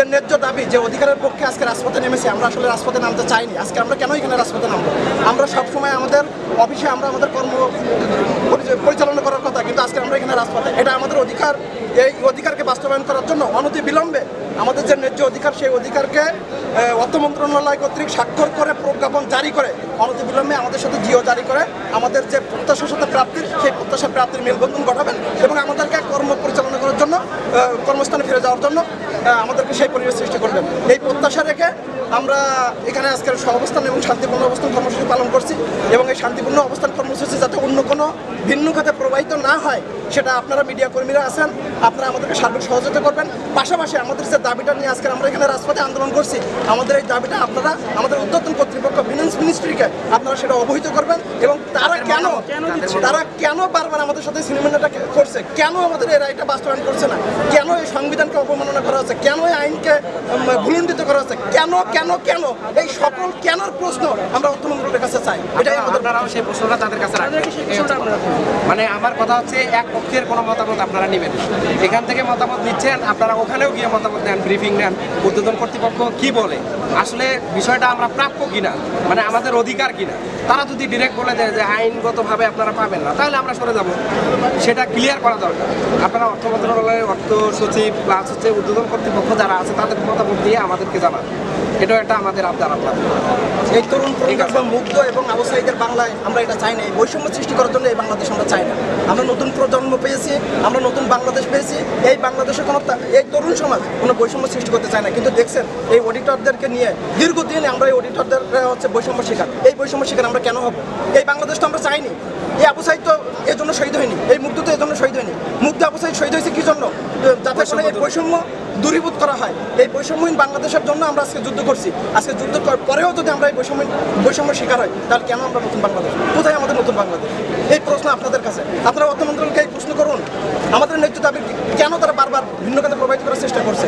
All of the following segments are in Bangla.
যে ন্যায্য দাবি, যে অধিকারের পক্ষে আজকে রাজপথে নেমেছি, আমরা আসলে রাজপথে নামতে চাইনি। আজকে আমরা কেন এখানে রাজপথে নামবো? আমরা সবসময় আমাদের অফিসে আমরা আমাদের কর্ম পরিচালনা করার কথা, কিন্তু আজকে আমরা এখানে রাজপথে। এটা আমাদের অধিকার। এই অধিকারকে বাস্তবায়ন করার জন্য অনতি বিলম্বে আমাদের যে ন্যায্য অধিকার, সেই অধিকারকে অর্থ মন্ত্রণালয় কর্তৃক স্বাক্ষর করে প্রজ্ঞাপন জারি করে অনতি বিলম্বে আমাদের সাথে জিও জারি করে আমাদের যে প্রত্যাশার সাথে প্রাপ্তির, সেই প্রত্যাশা প্রাপ্তির মেলবন্ধন ঘটাবেন এবং আমাদেরকে কর্ম পরিচালনা করার জন্য, কর্মস্থানে ফিরে যাওয়ার জন্য আমাদেরকে সেই পরিবেশ সৃষ্টি করবেন। এই প্রত্যাশা রেখে আমরা এখানে আজকের সহাবস্থান এবং শান্তিপূর্ণ অবস্থান কর্মসূচি পালন করছি এবং এই শান্তিপূর্ণ অবস্থান কর্মসূচি যাতে অন্য কোনো ভিন্ন খাতে প্রবাহিত না হয়, সেটা আপনারা মিডিয়া কর্মীরা আছেন, আপনারা আমাদেরকে সার্বিক সহযোগিতা করবেন। পাশাপাশি আমাদের যে দাবিটা নিয়ে আজকে আমরা এখানে রাজপথে আন্দোলন করছি, আমাদের এই দাবিটা আপনারা আমাদের ঊর্ধ্বতন কর্তৃপক্ষ ফিনান্স মিনিস্ট্রিকে আপনারা সেটা অবহিত করবেন এবং তারা কেন বারবার আমাদের সাথে সিনেমাটা করছে, কেন আমাদের এই রায়টা বাস্তবায়ন করছে না, কেন এই সংবিধানকে অবমাননা করা হচ্ছে, কেন এই আইনকে ভুলুণ্ঠিত করা হচ্ছে, কেন কেন কেন এই সকল কেনর প্রশ্ন আমরা অর্থমন্ত্রীর কাছে চাই। এটাই আমাদের, সেই প্রশ্নটা তাদের কাছে রাখবেন। মানে আমার কথা হচ্ছে, এক পক্ষের কোনো মতামত আপনারা নেবেন, এখান থেকে মতামত নিচ্ছেন, আপনারা ওখানেও গিয়ে মতামত নেন, ব্রিফিং নেন, ঊর্ধ্বতন কর্তৃপক্ষ কি বলে, আসলে বিষয়টা আমরা প্রাপ্য কিনা, মানে আমাদের অধিকার কিনা। তারা যদি ডিরেক্ট বলে দেয় যে আইনগতভাবে আপনারা পাবেন না, তাহলে আমরা সরে যাব, সেটা ক্লিয়ার করা দরকার। আপনারা অর্থ মন্ত্রণালয়ের অর্থ সচিব প্লাস হচ্ছে ঊর্ধ্বতন কর্তৃপক্ষ যারা আছে তাদের মতামত দিয়ে আমাদেরকে জানান, এটাও একটা আমাদের আবদার। এই তরুণ প্রজন্ম মুগ্ধ এবং আবসায়ীদের বাংলায় আমরা এটা চাই না। এই বৈষম্য সৃষ্টি করার জন্য এই বাংলাদেশ আমরা চাই না। আমরা নতুন প্রজন্ম পেয়েছি, আমরা নতুন বাংলাদেশ পেয়েছি। এই বাংলাদেশে এই তরুণ সমাজ কোনো বৈষম্য সৃষ্টি করতে চায় না। কিন্তু দেখছেন এই অডিটরদেরকে নিয়ে দীর্ঘদিন আমরা এই অডিটরদের হচ্ছে বৈষম্য শিকার। এই বৈষম্য শিকার আমরা কেন হব? এই বাংলাদেশ তো আমরা চাইনি। এই আবু সাঈদ তো এর জন্য শহীদ হয়নি, এই মুগ্ধ তো এর জন্য শহীদ হয়নি। মুগ্ধ আবু সাঈদ শহীদ হয়েছে কি জন্য? যাতে করে এই বৈষম্য দূরীভূত করা হয়। এই বৈষম্যহীন বাংলাদেশের জন্য আমরা আজকে যুদ্ধ করছি। আজকে যুদ্ধ পরেও যদি আমরা এই বৈষম্য শিকার হয়, তাহলে কেন আমরা নতুন বাংলাদেশ? কোথায় আমাদের নতুন বাংলাদেশ? এই প্রশ্ন আপনাদের কাছে। আপনারা অর্থ মন্ত্রণালয়কে এই প্রশ্ন করুন, আমাদের ন্যায্য দাবি কেন তারা বারবার ভিন্ন খাতে প্রভাবিত করার চেষ্টা করছে?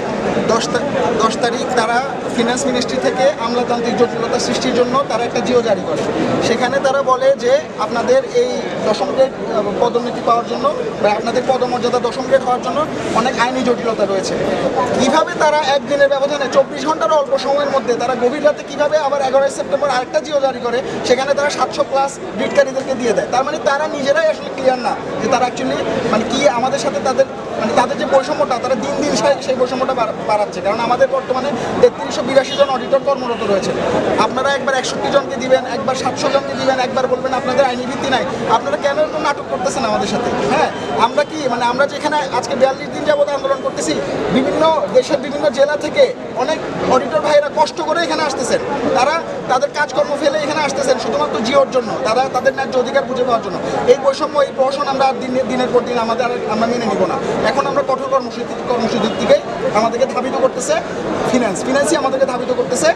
10 তারিখ তারা ফিনান্স মিনিস্ট্রি থেকে আমলাতান্ত্রিক জটিলতা সৃষ্টির জন্য তারা একটা জিও জারি করে। সেখানে তারা বলে যে আপনাদের এই 10ম গ্রেড পদোন্নতি পাওয়ার জন্য বা আপনাদের পদমর্যাদা 10ম গ্রেড হওয়ার জন্য অনেক আইনি জটিলতা রয়েছে। কিভাবে তারা একদিনের ব্যবধানে 24 ঘন্টার অল্প সময়ের মধ্যে তারা গভীর রাতে কিভাবে আবার 11 সেপ্টেম্বর আরেকটা জিও জারি করে, সেখানে তারা 700+ রিটকারীদেরকে দিয়ে দেয়। তার মানে তারা নিজেরাই আসলে ক্লিয়ার না যে তারা অ্যাকচুয়ালি মানে কি আমাদের সাথে তাদের যে বৈষম্যটা, তারা দিন দিন সেই বৈষম্যটা বাড়াচ্ছে। কারণ আমাদের বর্তমানে 3382 জন অডিটর কর্মরত রয়েছে। আপনারা একবার 61 জনকে দিবেন, একবার 700 জনকে দিবেন, একবার বলবেন আপনাদের আইনি ভিত্তি নাই। আপনারা কেন এরকম নাটক করতেছেন আমাদের সাথে? হ্যাঁ, আমরা কি মানে আমরা যেখানে আজকে 42 দিন যাবত আন্দোলন করতেছি, বিভিন্ন দেশের বিভিন্ন জেলা থেকে অনেক অডিটর ভাইয়েরা কষ্ট করে এখানে আসতেছেন। তারা তাদের কাজকর্ম ফেলে এখানে আসতেছেন শুধুমাত্র জিওর জন্য, তারা তাদের ন্যায্য অধিকার বুঝে পাওয়ার জন্য। এই বৈষম্য, এই প্রহসন আমরা দিনের পর দিন আমরা মেনে নিব না। এখন আমরা কঠোর কর্মসূচির দিক থেকে আমাদেরকে ধাবিত করতেছে ফিনান্সই আমাদেরকে ধাবিত করতেছে।